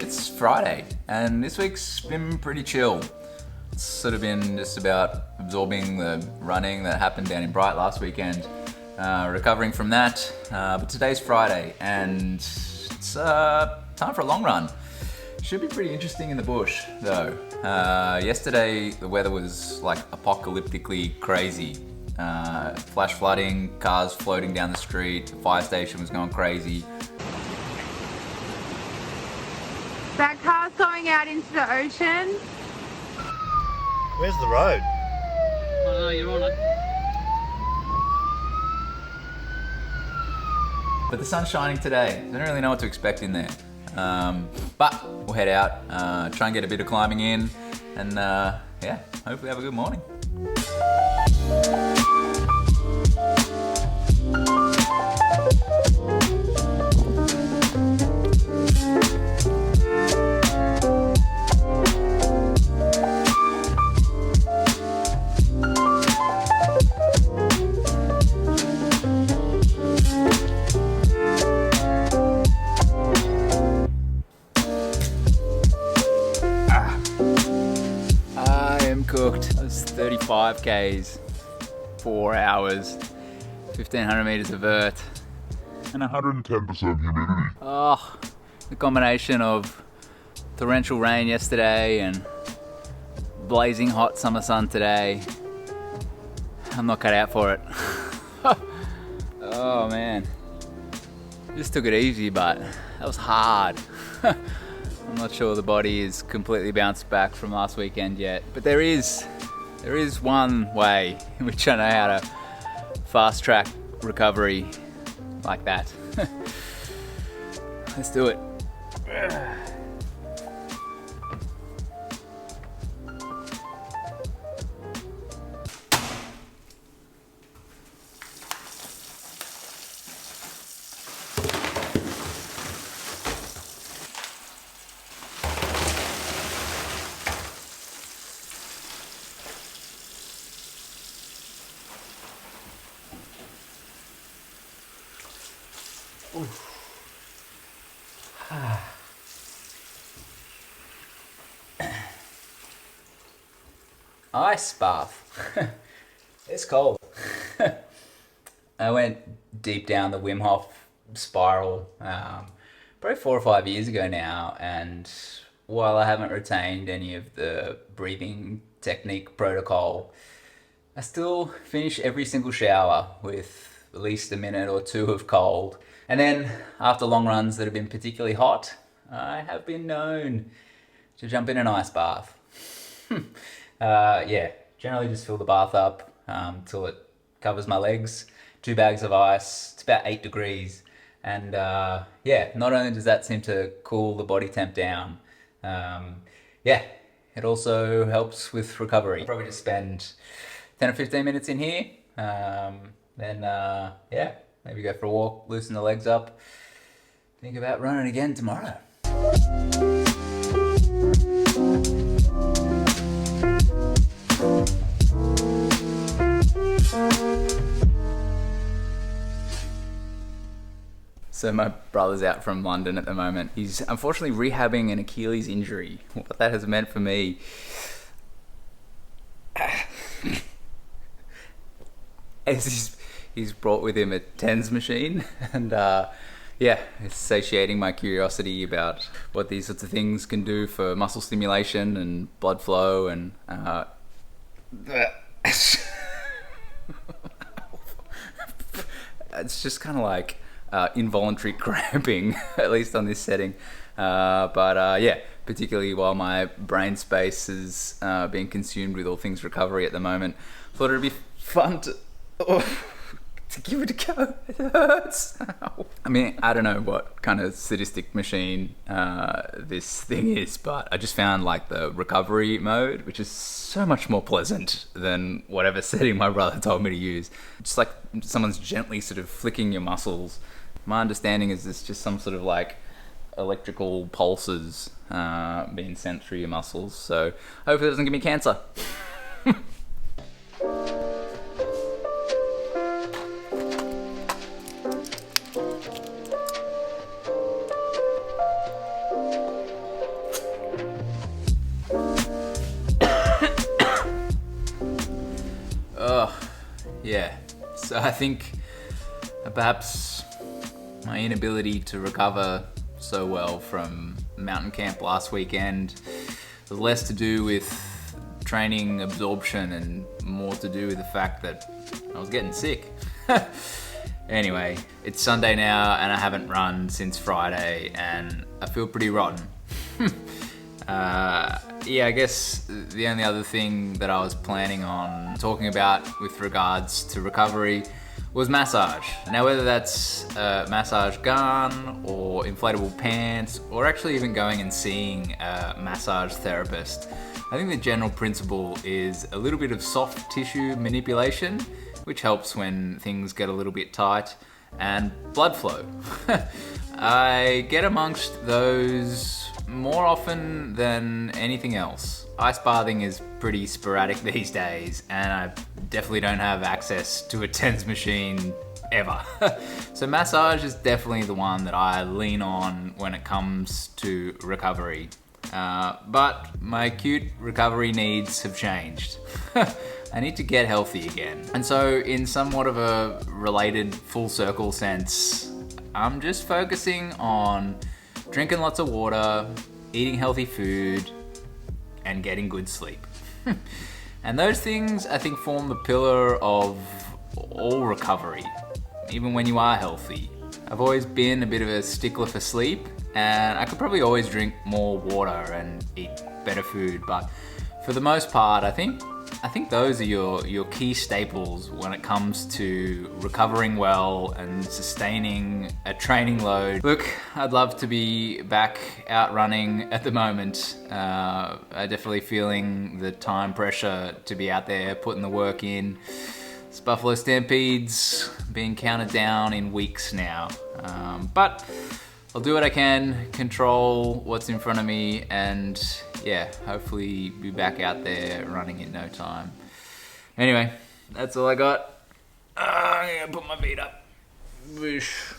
It's Friday, and this week's been pretty chill. It's sort of been just about absorbing the running that happened down in Bright last weekend, recovering from that. But today's Friday, and it's time for a long run. Should be pretty interesting in the bush, though. Yesterday, the weather was like apocalyptically crazy. Flash flooding, cars floating down the street, the fire station was going crazy. That car's going out into the ocean. Where's the road? I don't know, you're on it. But the sun's shining today. I don't really know what to expect in there. But we'll head out, try and get a bit of climbing in, and yeah, hopefully have a good morning. Cooked. That was 35 Ks, 4 hours, 1500 meters of vert, and 110% humidity. Oh, the combination of torrential rain yesterday and blazing hot summer sun today. I'm not cut out for it. Oh man, just took it easy, but that was hard. I'm not sure the body is completely bounced back from last weekend yet, but there is one way in which I know how to fast track recovery like that. Let's do it. Ice bath. It's cold. I went deep down the Wim Hof spiral probably 4 or 5 years ago now, and while I haven't retained any of the breathing technique protocol, I still finish every single shower with at least a minute or two of cold. And then after long runs that have been particularly hot, I have been known to jump in an ice bath. Yeah, generally just fill the bath up till it covers my legs. 2 bags of ice, it's about 8 degrees. And yeah, not only does that seem to cool the body temp down, yeah, it also helps with recovery. I'll probably just spend 10 or 15 minutes in here, then yeah, maybe go for a walk, loosen the legs up, think about running again tomorrow. So my brother's out from London at the moment. He's unfortunately rehabbing an Achilles injury. What that has meant for me is he's brought with him a TENS machine, and yeah, it's satiating my curiosity about what these sorts of things can do for muscle stimulation and blood flow, and it's just kind of like involuntary cramping, at least on this setting. But yeah, particularly while my brain space is being consumed with all things recovery at the moment, thought it'd be fun to give it a go. It hurts. I mean, I don't know what kind of sadistic machine this thing is, but I just found like the recovery mode, which is so much more pleasant than whatever setting my brother told me to use. Just like someone's gently sort of flicking your muscles. My understanding is it's just some sort of like electrical pulses being sent through your muscles. So hopefully it doesn't give me cancer. So I think perhaps my inability to recover so well from mountain camp last weekend was less to do with training absorption and more to do with the fact that I was getting sick. Anyway, it's Sunday now and I haven't run since Friday and I feel pretty rotten. Yeah, I guess the only other thing that I was planning on talking about with regards to recovery was massage. Now, whether that's a massage gun or inflatable pants or actually even going and seeing a massage therapist, I think the general principle is a little bit of soft tissue manipulation, which helps when things get a little bit tight, and blood flow. I get amongst those more often than anything else. Ice bathing is pretty sporadic these days, and I definitely don't have access to a TENS machine ever. So massage is definitely the one that I lean on when it comes to recovery. But my acute recovery needs have changed. I need to get healthy again. And so in somewhat of a related full circle sense, I'm just focusing on drinking lots of water, eating healthy food, and getting good sleep. And those things, I think, form the pillar of all recovery, even when you are healthy. I've always been a bit of a stickler for sleep, and I could probably always drink more water and eat better food, but for the most part, I think those are your key staples when it comes to recovering well and sustaining a training load. Look, I'd love to be back out running at the moment. I'm definitely feeling the time pressure to be out there putting the work in. This Buffalo Stampede's being counted down in weeks now. But I'll do what I can, control what's in front of me, and yeah, hopefully be back out there running in no time. Anyway, that's all I got. I'm gonna put my feet up. Whoosh.